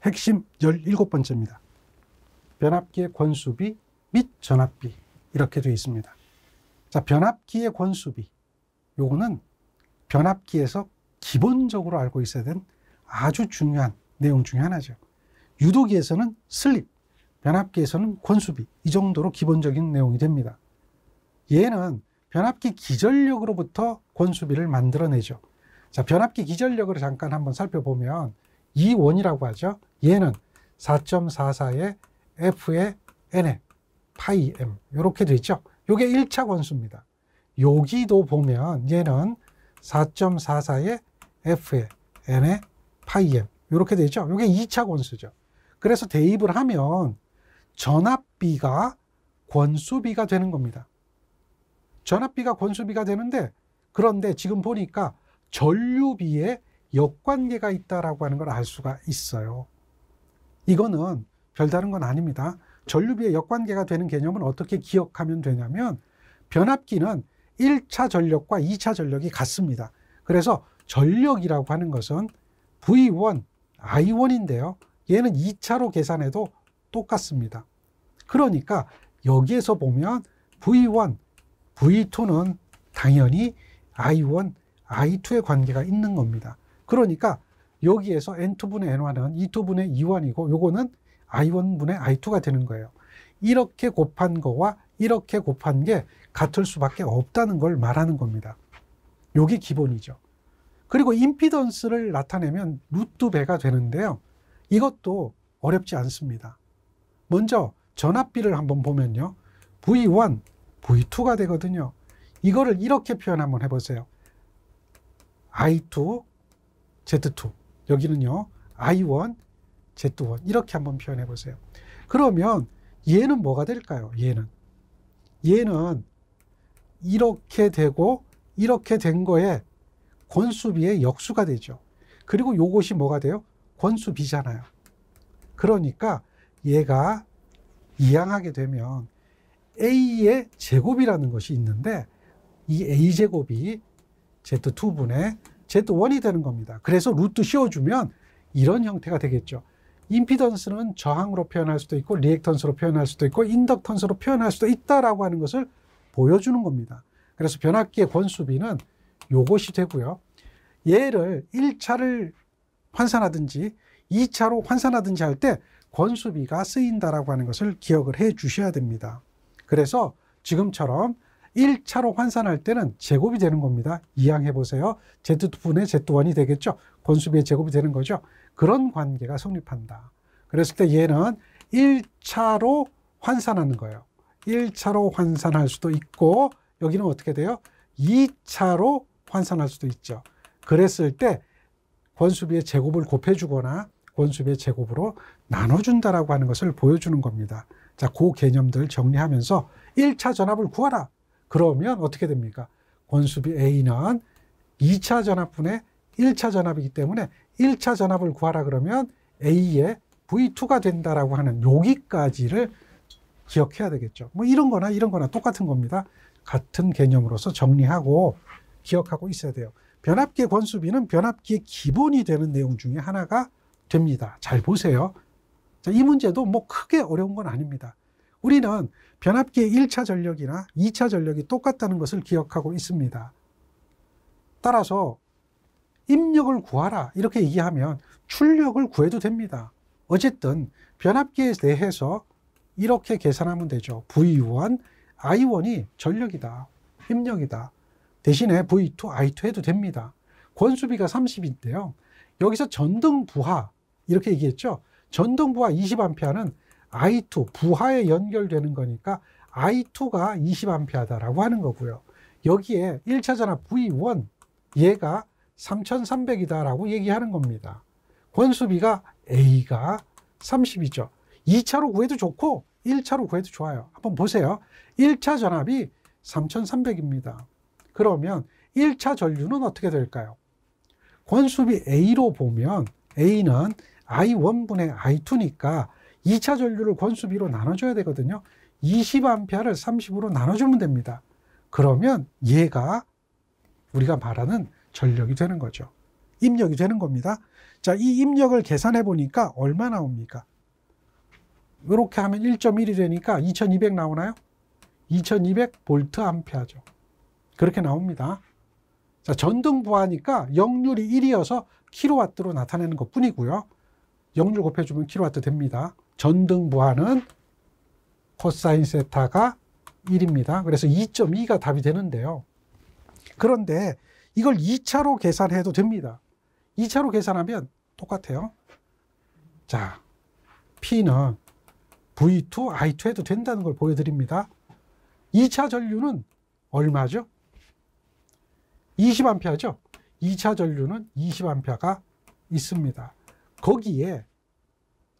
핵심 17번째입니다. 변압기의 권수비 및 전압비 이렇게 되어 있습니다. 자, 변압기의 권수비, 요거는 변압기에서 기본적으로 알고 있어야 되는 아주 중요한 내용 중에 하나죠. 유도기에서는 슬립, 변압기에서는 권수비, 이 정도로 기본적인 내용이 됩니다. 얘는 변압기 기전력으로부터 권수비를 만들어내죠. 자, 변압기 기전력을 잠깐 한번 살펴보면 이 원이라고 하죠. 얘는 4.44의 F의 N에 파이 M 이렇게 되죠. 이게 1차 권수입니다. 여기도 보면 얘는 4.44의 F의 N에 파이 M 이렇게 되죠. 이게 2차 권수죠. 그래서 대입을 하면 전압비가 권수비가 되는 겁니다. 전압비가 권수비가 되는데, 그런데 지금 보니까 전류비에 역관계가 있다라고 하는 걸 알 수가 있어요. 이거는 별다른 건 아닙니다. 전류비에 역관계가 되는 개념은 어떻게 기억하면 되냐면, 변압기는 1차 전력과 2차 전력이 같습니다. 그래서 전력이라고 하는 것은 V1, I1인데요. 얘는 2차로 계산해도 똑같습니다. 그러니까 여기에서 보면 V1, V2는 당연히 I1, I2의 관계가 있는 겁니다. 그러니까 여기에서 N2분의 N1은 E2분의 E1이고 요거는 I1분의 I2가 되는 거예요. 이렇게 곱한 거와 이렇게 곱한 게 같을 수밖에 없다는 걸 말하는 겁니다. 요게 기본이죠. 그리고 임피던스를 나타내면 루트 배가 되는데요. 이것도 어렵지 않습니다. 먼저 전압비를 한번 보면요. V1, V2가 되거든요. 이거를 이렇게 표현 한번 해보세요. I2, Z2. 여기는요. I1, Z1. 이렇게 한번 표현해 보세요. 그러면 얘는 뭐가 될까요? 얘는 이렇게 되고 이렇게 된 거에 권수비의 역수가 되죠. 그리고 요것이 뭐가 돼요? 권수비잖아요. 그러니까 얘가 이항하게 되면 A의 제곱이라는 것이 있는데 이 A제곱이 Z2분의 Z1이 되는 겁니다. 그래서 루트 씌워주면 이런 형태가 되겠죠. 임피던스는 저항으로 표현할 수도 있고 리액턴스로 표현할 수도 있고 인덕턴스로 표현할 수도 있다라고 하는 것을 보여주는 겁니다. 그래서 변압기의 권수비는 요것이 되고요. 얘를 1차를 환산하든지 2차로 환산하든지 할 때 권수비가 쓰인다라고 하는 것을 기억을 해 주셔야 됩니다. 그래서 지금처럼 1차로 환산할 때는 제곱이 되는 겁니다. 이항해 보세요. Z2분의 Z1이 되겠죠. 권수비의 제곱이 되는 거죠. 그런 관계가 성립한다. 그랬을 때 얘는 1차로 환산하는 거예요. 1차로 환산할 수도 있고 여기는 어떻게 돼요? 2차로 환산할 수도 있죠. 그랬을 때 권수비의 제곱을 곱해주거나 권수비의 제곱으로 나눠준다라고 하는 것을 보여주는 겁니다. 자, 그 개념들 정리하면서 1차 전압을 구하라. 그러면 어떻게 됩니까? 권수비 A는 2차 전압분의 1차 전압이기 때문에 1차 전압을 구하라 그러면 A의 V2가 된다라고 하는 여기까지를 기억해야 되겠죠. 뭐 이런 거나 똑같은 겁니다. 같은 개념으로서 정리하고 기억하고 있어야 돼요. 변압기의 권수비는 변압기의 기본이 되는 내용 중에 하나가 됩니다. 잘 보세요. 자, 이 문제도 뭐 크게 어려운 건 아닙니다. 우리는 변압기의 1차 전력이나 2차 전력이 똑같다는 것을 기억하고 있습니다. 따라서 입력을 구하라 이렇게 얘기하면 출력을 구해도 됩니다. 어쨌든 변압기에 대해서 이렇게 계산하면 되죠. V1, I1이 전력이다, 입력이다. 대신에 V2, I2 해도 됩니다. 권수비가 30인데요. 여기서 전등부하 이렇게 얘기했죠. 전등부하 20A는 I2, 부하에 연결되는 거니까 I2가 20A다라고 하는 거고요. 여기에 1차 전압 V1, 얘가 3300이다라고 얘기하는 겁니다. 권수비가 A가 30이죠. 2차로 구해도 좋고 1차로 구해도 좋아요. 한번 보세요. 1차 전압이 3300입니다. 그러면 1차 전류는 어떻게 될까요? 권수비 A로 보면 A는 I1분의 I2니까 2차 전류를 권수비로 나눠줘야 되거든요. 20A를 30으로 나눠주면 됩니다. 그러면 얘가 우리가 말하는 전력이 되는 거죠. 입력이 되는 겁니다. 자, 이 입력을 계산해 보니까 얼마 나옵니까? 이렇게 하면 1.1이 되니까 2200 나오나요? 2200 볼트 암페어죠. 그렇게 나옵니다. 자, 전등부하니까 역률이 1이어서 킬로와트로 나타내는 것 뿐이고요. 역률 곱해주면 킬로와트 됩니다. 전등부하는 코사인 세타가 1입니다. 그래서 2.2가 답이 되는데요. 그런데 이걸 2차로 계산해도 됩니다. 2차로 계산하면 똑같아요. 자, P는 V2, I2 해도 된다는 걸 보여드립니다. 2차 전류는 얼마죠? 20A죠. 2차 전류는 20A가 있습니다. 거기에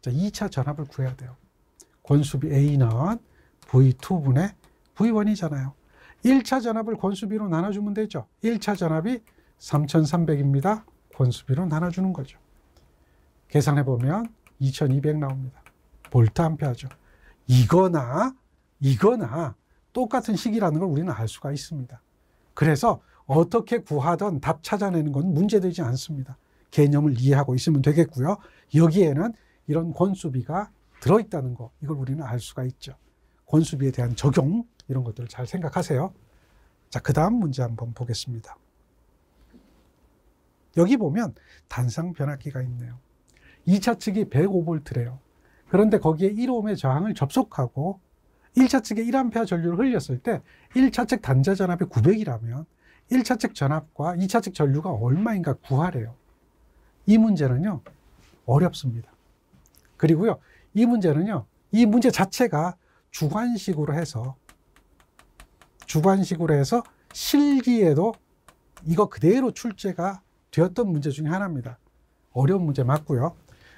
자, 2차 전압을 구해야 돼요. 권수비 A는 V2분의 V1이잖아요. 1차 전압을 권수비로 나눠주면 되죠. 1차 전압이 3300입니다. 권수비로 나눠주는 거죠. 계산해보면 2200 나옵니다. 볼트 암페어죠. 이거나 똑같은 식이라는 걸 우리는 알 수가 있습니다. 그래서 어떻게 구하든 답 찾아내는 건 문제되지 않습니다. 개념을 이해하고 있으면 되겠고요. 여기에는 이런 권수비가 들어있다는 거, 이걸 우리는 알 수가 있죠. 권수비에 대한 적용, 이런 것들을 잘 생각하세요. 자, 그 다음 문제 한번 보겠습니다. 여기 보면 단상 변압기가 있네요. 2차 측이 105V래요. 그런데 거기에 1ohm의 저항을 접속하고 1차 측에 1A 전류를 흘렸을 때 1차 측 단자 전압이 900이라면 1차 측 전압과 2차 측 전류가 얼마인가 구하래요. 이 문제는요, 어렵습니다. 그리고요, 이 문제는요, 이 문제 자체가 주관식으로 해서 실기에도 이거 그대로 출제가 되었던 문제 중에 하나입니다. 어려운 문제 맞고요.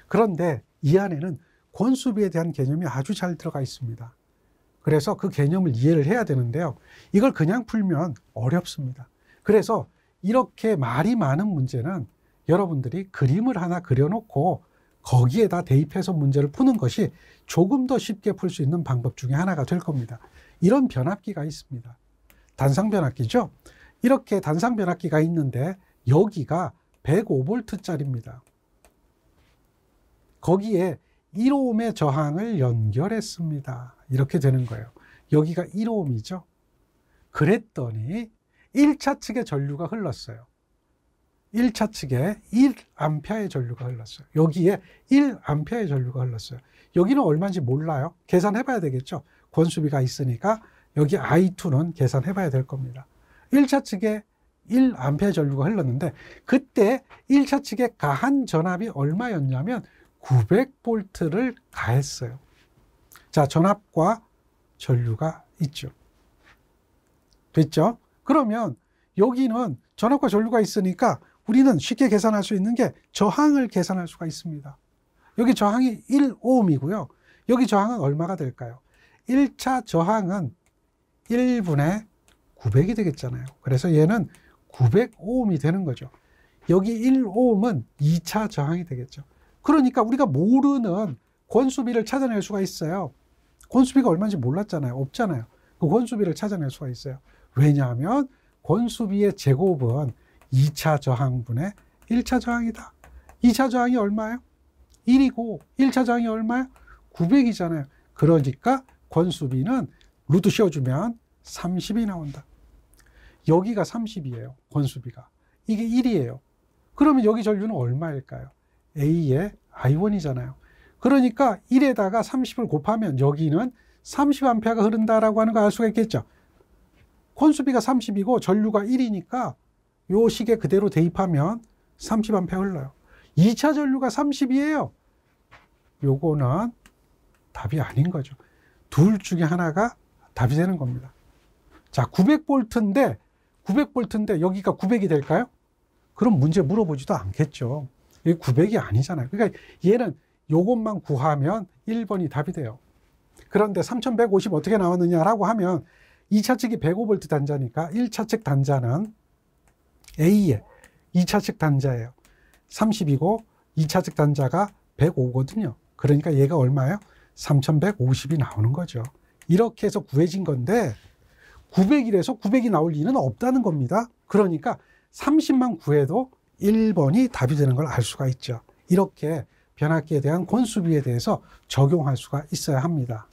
그런데 이 안에는 권수비에 대한 개념이 아주 잘 들어가 있습니다. 그래서 그 개념을 이해를 해야 되는데요. 이걸 그냥 풀면 어렵습니다. 그래서 이렇게 말이 많은 문제는 여러분들이 그림을 하나 그려놓고 거기에다 대입해서 문제를 푸는 것이 조금 더 쉽게 풀 수 있는 방법 중에 하나가 될 겁니다. 이런 변압기가 있습니다. 단상 변압기죠. 이렇게 단상 변압기가 있는데 여기가 105V짜리입니다. 거기에 1ohm의 저항을 연결했습니다. 이렇게 되는 거예요. 여기가 1ohm이죠. 그랬더니 1차 측에 전류가 흘렀어요. 1차 측에 1A의 전류가 흘렀어요. 여기에 1A의 전류가 흘렀어요. 여기는 얼마인지 몰라요. 계산해 봐야 되겠죠. 권수비가 있으니까 여기 I2는 계산해 봐야 될 겁니다. 1차 측에 1A의 전류가 흘렀는데 그때 1차 측에 가한 전압이 얼마였냐면 900V를 가했어요. 자, 전압과 전류가 있죠. 됐죠? 그러면 여기는 전압과 전류가 있으니까 우리는 쉽게 계산할 수 있는 게 저항을 계산할 수가 있습니다. 여기 저항이 1ohm이고요. 여기 저항은 얼마가 될까요? 1차 저항은 1분의 900이 되겠잖아요. 그래서 얘는 900ohm이 되는 거죠. 여기 1ohm은 2차 저항이 되겠죠. 그러니까 우리가 모르는 권수비를 찾아낼 수가 있어요. 권수비가 얼마인지 몰랐잖아요. 없잖아요. 그 권수비를 찾아낼 수가 있어요. 왜냐하면 권수비의 제곱은 2차 저항분의 1차 저항이다. 2차 저항이 얼마예요? 1이고 1차 저항이 얼마예요? 900이잖아요. 그러니까 권수비는 루트 씌워주면 30이 나온다. 여기가 30이에요. 권수비가. 이게 1이에요. 그러면 여기 전류는 얼마일까요? A의 I1이잖아요. 그러니까 1에다가 30을 곱하면 여기는 30A가 흐른다라고 하는 거 알 수가 있겠죠. 권수비가 30이고 전류가 1이니까 요 식에 그대로 대입하면 30A 흘러요. 2차 전류가 30이에요. 요거는 답이 아닌 거죠. 둘 중에 하나가 답이 되는 겁니다. 자, 900V인데 여기가 900이 될까요? 그럼 문제 물어보지도 않겠죠. 이게 900이 아니잖아요. 그러니까 얘는 요것만 구하면 1번이 답이 돼요. 그런데 3150 어떻게 나왔느냐라고 하면 2차 측이 105V 단자니까 1차 측 단자는 A의 2차 측 단자예요. 30이고 2차 측 단자가 105거든요. 그러니까 얘가 얼마예요? 3150이 나오는 거죠. 이렇게 해서 구해진 건데 900이라서 900이 나올 리는 없다는 겁니다. 그러니까 30만 구해도 1번이 답이 되는 걸 알 수가 있죠. 이렇게 변압기에 대한 권수비에 대해서 적용할 수가 있어야 합니다.